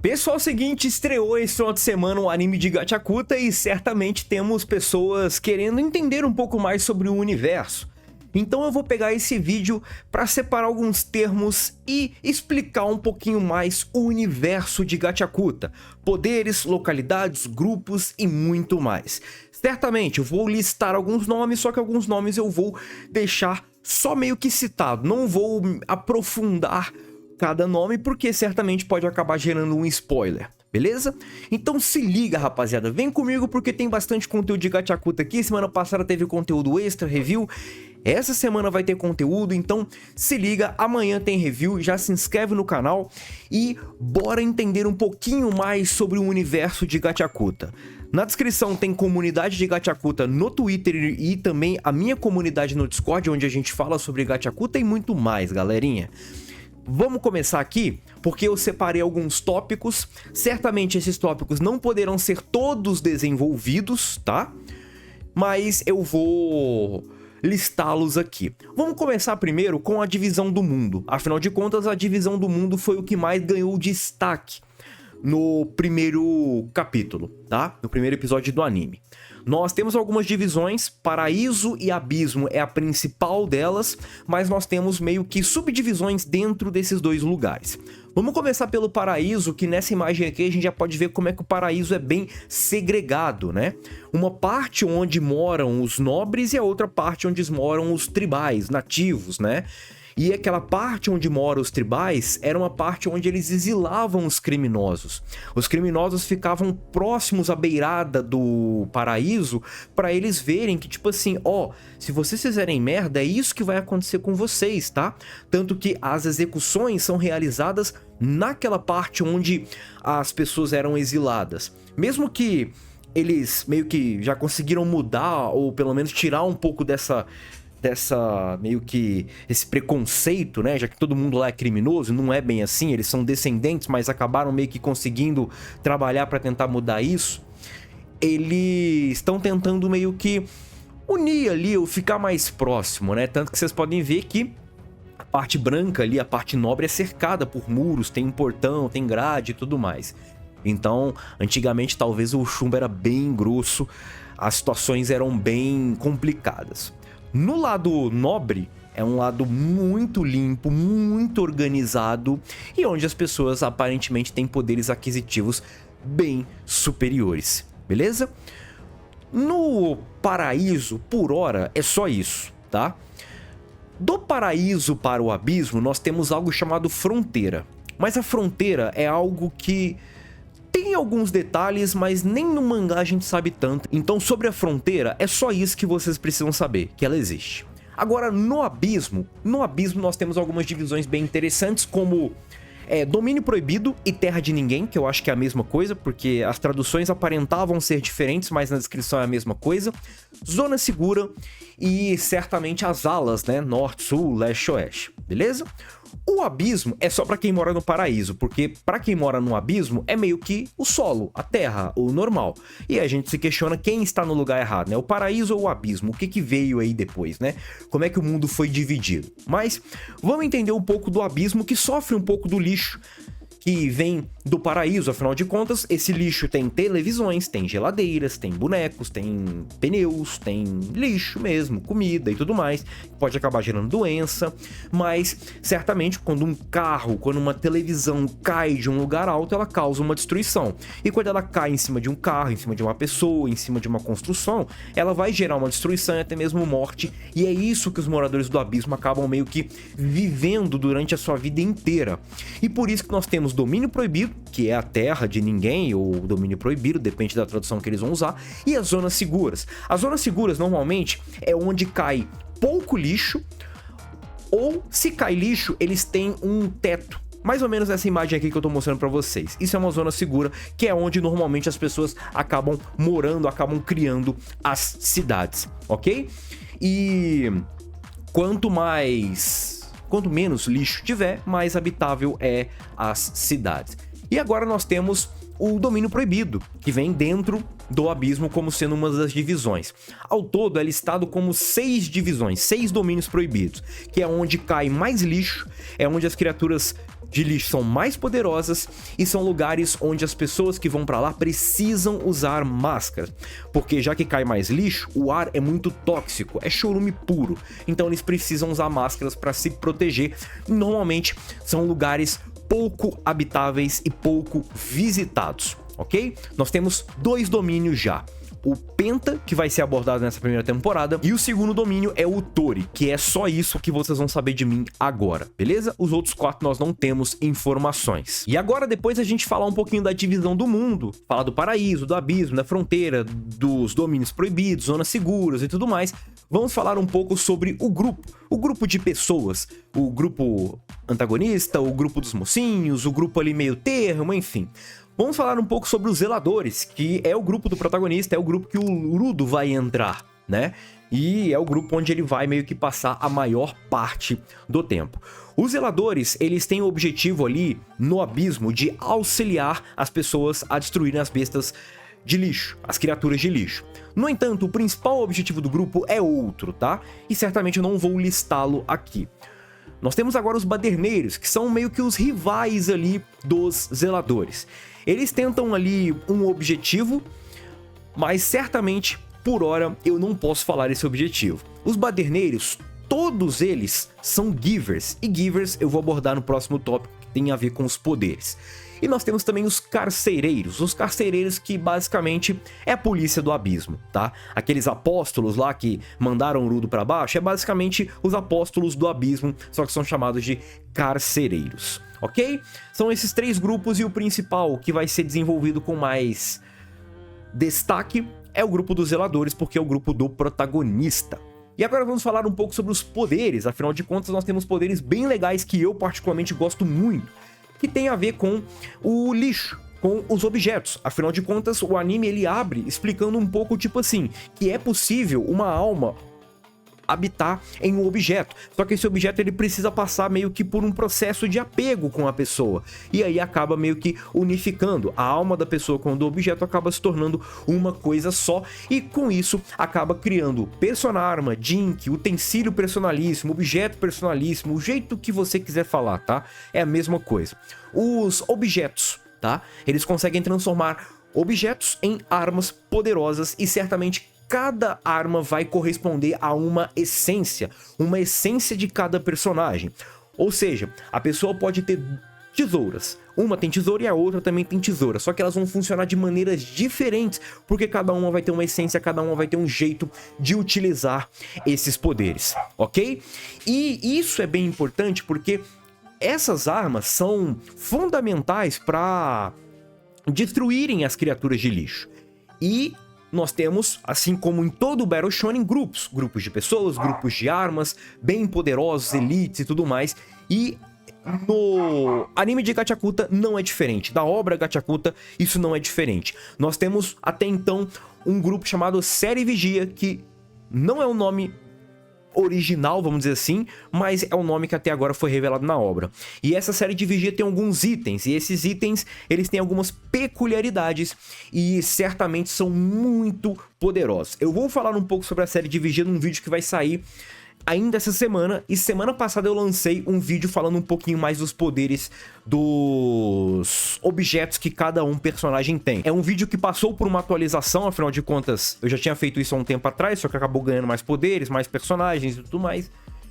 Pessoal, é o seguinte, estreou esse final de semana o anime de Gachakuta e certamente temos pessoas querendo entender um pouco mais sobre o universo. Então eu vou pegar esse vídeo para separar alguns termos e explicar um pouquinho mais o universo de Gachakuta, poderes, localidades, grupos e muito mais. Certamente eu vou listar alguns nomes, só que alguns nomes eu vou deixar só meio que citado, não vou aprofundar cada nome, porque certamente pode acabar gerando um spoiler, beleza? Então se liga, rapaziada, vem comigo porque tem bastante conteúdo de Gachakuta aqui. Semana passada teve conteúdo extra, review, essa semana vai ter conteúdo, então se liga, amanhã tem review, já se inscreve no canal e bora entender um pouquinho mais sobre o universo de Gachakuta. Na descrição tem comunidade de Gachakuta no Twitter e também a minha comunidade no Discord, onde a gente fala sobre Gachakuta e muito mais, galerinha. Vamos começar aqui, porque eu separei alguns tópicos. Certamente esses tópicos não poderão ser todos desenvolvidos, tá? Mas eu vou listá-los aqui. Vamos começar primeiro com a divisão do mundo. Afinal de contas, a divisão do mundo foi o que mais ganhou destaque no primeiro capítulo, tá? No primeiro episódio do anime. Nós temos algumas divisões, Paraíso e Abismo é a principal delas, mas nós temos meio que subdivisões dentro desses dois lugares. Vamos começar pelo Paraíso, que nessa imagem aqui a gente já pode ver como é que o Paraíso é bem segregado, né? Uma parte onde moram os nobres e a outra parte onde moram os tribais, nativos, né? E aquela parte onde moram os tribais era uma parte onde eles exilavam os criminosos. Os criminosos ficavam próximos à beirada do paraíso para eles verem que, tipo assim, ó, se vocês fizerem merda, é isso que vai acontecer com vocês, tá? Tanto que as execuções são realizadas naquela parte onde as pessoas eram exiladas. Mesmo que eles meio que já conseguiram mudar ou pelo menos tirar um pouco dessa meio que esse preconceito, né, já que todo mundo lá é criminoso, não é bem assim, eles são descendentes, mas acabaram meio que conseguindo trabalhar para tentar mudar isso. Eles estão tentando meio que unir ali, ou ficar mais próximo, né, tanto que vocês podem ver que a parte branca ali, a parte nobre é cercada por muros, tem um portão, tem grade e tudo mais. Então, antigamente talvez o chumbo era bem grosso, as situações eram bem complicadas. No lado nobre, é um lado muito limpo, muito organizado e onde as pessoas aparentemente têm poderes aquisitivos bem superiores, beleza? No paraíso, por hora, é só isso, tá? Do paraíso para o abismo, nós temos algo chamado fronteira. Mas a fronteira é algo que tem alguns detalhes, mas nem no mangá a gente sabe tanto. Então sobre a fronteira, é só isso que vocês precisam saber, que ela existe. Agora no abismo nós temos algumas divisões bem interessantes, como Domínio Proibido e Terra de Ninguém, que eu acho que é a mesma coisa, porque as traduções aparentavam ser diferentes, mas na descrição é a mesma coisa. Zona Segura e certamente as alas, né? Norte, Sul, Leste, Oeste, beleza? O abismo é só pra quem mora no paraíso, porque pra quem mora no abismo é meio que o solo, a terra, o normal. E a gente se questiona quem está no lugar errado, né? O paraíso ou o abismo? O que que veio aí depois, né? Como é que o mundo foi dividido? Mas vamos entender um pouco do abismo, que sofre um pouco do lixo que vem do paraíso. Afinal de contas, esse lixo tem televisões, tem geladeiras, tem bonecos, tem pneus, tem lixo mesmo, comida e tudo mais. Pode acabar gerando doença, mas certamente quando um carro, quando uma televisão cai de um lugar alto, ela causa uma destruição. E quando ela cai em cima de um carro, em cima de uma pessoa, em cima de uma construção, ela vai gerar uma destruição e até mesmo morte. E é isso que os moradores do abismo acabam meio que vivendo durante a sua vida inteira. E por isso que nós temos Domínio Proibido, que é a Terra de Ninguém, ou Domínio Proibido, depende da tradução que eles vão usar, e as Zonas Seguras. As Zonas Seguras, normalmente, é onde cai pouco lixo, ou se cai lixo, eles têm um teto. Mais ou menos essa imagem aqui que eu tô mostrando pra vocês. Isso é uma zona segura, que é onde normalmente as pessoas acabam morando, acabam criando as cidades, ok? E quanto menos lixo tiver, mais habitável é as cidades. E agora nós temos o Domínio Proibido, que vem dentro do abismo como sendo uma das divisões. Ao todo é listado como 6 divisões, 6 domínios proibidos, que é onde cai mais lixo, é onde as criaturas de lixo são mais poderosas e são lugares onde as pessoas que vão pra lá precisam usar máscaras, porque já que cai mais lixo, o ar é muito tóxico, é chorume puro, então eles precisam usar máscaras para se proteger. Normalmente são lugares pouco habitáveis e pouco visitados, ok? Nós temos 2 domínios já. O Penta, que vai ser abordado nessa primeira temporada, e o segundo domínio é o Tori, que é só isso que vocês vão saber de mim agora, beleza? Os outros 4 nós não temos informações. E agora, depois a gente falar um pouquinho da divisão do mundo, falar do paraíso, do abismo, da fronteira, dos domínios proibidos, zonas seguras e tudo mais, vamos falar um pouco sobre o grupo de pessoas, o grupo antagonista, o grupo dos mocinhos, o grupo ali meio termo, enfim. Vamos falar um pouco sobre os Zeladores, que é o grupo do protagonista, é o grupo que o Rudo vai entrar, né? E é o grupo onde ele vai meio que passar a maior parte do tempo. Os Zeladores, eles têm o objetivo ali, no abismo, de auxiliar as pessoas a destruírem as bestas de lixo, as criaturas de lixo. No entanto, o principal objetivo do grupo é outro, tá? E certamente eu não vou listá-lo aqui. Nós temos agora os Baderneiros, que são meio que os rivais ali dos Zeladores. Eles tentam ali um objetivo, mas certamente, por hora, eu não posso falar esse objetivo. Os Baderneiros, todos eles são Givers, e Givers eu vou abordar no próximo tópico, que tem a ver com os poderes. E nós temos também os carcereiros que basicamente é a polícia do abismo, tá? Aqueles apóstolos lá que mandaram o Rudo pra baixo, é basicamente os apóstolos do abismo, só que são chamados de carcereiros, ok? São esses 3 grupos e o principal que vai ser desenvolvido com mais destaque é o grupo dos Zeladores, porque é o grupo do protagonista. E agora vamos falar um pouco sobre os poderes, afinal de contas nós temos poderes bem legais que eu particularmente gosto muito, que tem a ver com o lixo, com os objetos. Afinal de contas, o anime ele abre explicando um pouco tipo assim, que é possível uma alma habitar em um objeto, só que esse objeto ele precisa passar meio que por um processo de apego com a pessoa, e aí acaba meio que unificando a alma da pessoa com o do objeto, acaba se tornando uma coisa só, e com isso acaba criando personarma, jink, utensílio personalíssimo, objeto personalíssimo, o jeito que você quiser falar, tá? É a mesma coisa. Os objetos, tá? Eles conseguem transformar objetos em armas poderosas e certamente cada arma vai corresponder a uma essência de cada personagem. Ou seja, a pessoa pode ter tesouras. Uma tem tesoura e a outra também tem tesoura. Só que elas vão funcionar de maneiras diferentes, porque cada uma vai ter uma essência, cada uma vai ter um jeito de utilizar esses poderes, ok? E isso é bem importante porque essas armas são fundamentais para destruírem as criaturas de lixo. E nós temos, assim como em todo o Battle Shonen, grupos de pessoas, grupos de armas, bem poderosos, elites e tudo mais. E no anime de Gachakuta não é diferente, da obra Gachakuta isso não é diferente. Nós temos até então um grupo chamado Série Vigia, que não é o nome original, vamos dizer assim, mas é o nome que até agora foi revelado na obra. E essa série de Vigia tem alguns itens, e esses itens, eles têm algumas peculiaridades e certamente são muito poderosos. Eu vou falar um pouco sobre a série de Vigia num vídeo que vai sair ainda essa semana, e semana passada eu lancei um vídeo falando um pouquinho mais dos poderes dos objetos que cada personagem tem. É um vídeo que passou por uma atualização, afinal de contas eu já tinha feito isso há um tempo atrás, só que acabou ganhando mais poderes, mais personagens e tudo mais.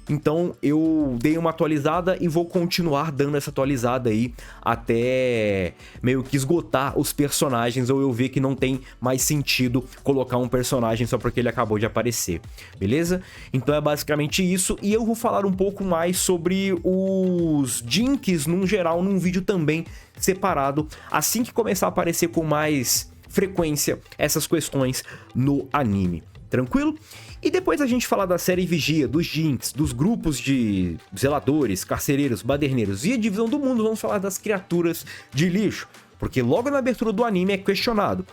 Então eu dei uma atualizada e vou continuar dando essa atualizada aí até meio que esgotar os personagens, ou eu ver que não tem mais sentido colocar um personagem só porque ele acabou de aparecer, beleza? Então é basicamente isso, e eu vou falar um pouco mais sobre os jinks num geral num vídeo também separado, assim que começar a aparecer com mais frequência essas questões no anime. Tranquilo? E depois a gente falar da série Vigia, dos jinks, dos grupos de zeladores, carcereiros, baderneiros e a divisão do mundo, vamos falar das criaturas de lixo. Porque logo na abertura do anime é questionado: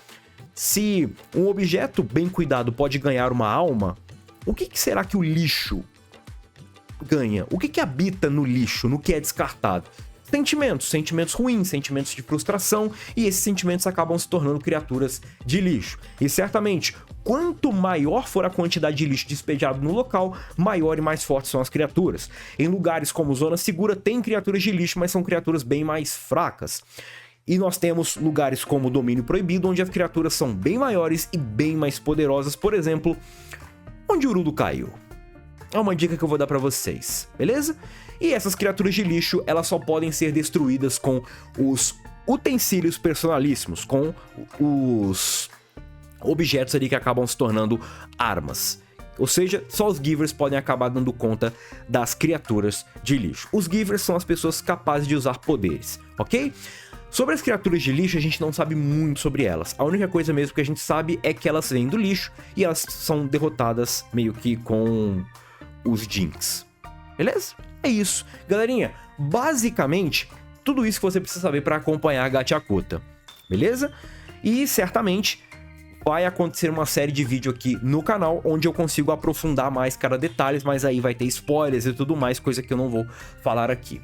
se um objeto bem cuidado pode ganhar uma alma, o que será que o lixo ganha? O que habita no lixo, no que é descartado? sentimentos ruins, sentimentos de frustração, e esses sentimentos acabam se tornando criaturas de lixo. E certamente, quanto maior for a quantidade de lixo despejado no local, maior e mais fortes são as criaturas. Em lugares como Zona Segura tem criaturas de lixo, mas são criaturas bem mais fracas. E nós temos lugares como Domínio Proibido, onde as criaturas são bem maiores e bem mais poderosas. Por exemplo, onde Urudo caiu. É uma dica que eu vou dar pra vocês, beleza? E essas criaturas de lixo, elas só podem ser destruídas com os utensílios personalíssimos, com os objetos ali que acabam se tornando armas. Ou seja, só os Givers podem acabar dando conta das criaturas de lixo. Os Givers são as pessoas capazes de usar poderes, ok? Sobre as criaturas de lixo, a gente não sabe muito sobre elas. A única coisa mesmo que a gente sabe é que elas vêm do lixo e elas são derrotadas meio que com os Jinx. Beleza? É isso. Galerinha, basicamente, tudo isso que você precisa saber para acompanhar a Gachakuta. Beleza? E certamente vai acontecer uma série de vídeos aqui no canal, onde eu consigo aprofundar mais cada detalhe, mas aí vai ter spoilers e tudo mais, coisa que eu não vou falar aqui.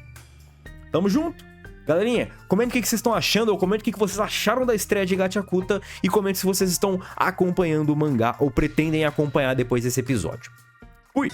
Tamo junto? Galerinha, comente o que vocês estão achando, ou comente o que vocês acharam da estreia de Gachakuta, e comente se vocês estão acompanhando o mangá ou pretendem acompanhar depois desse episódio. Fui!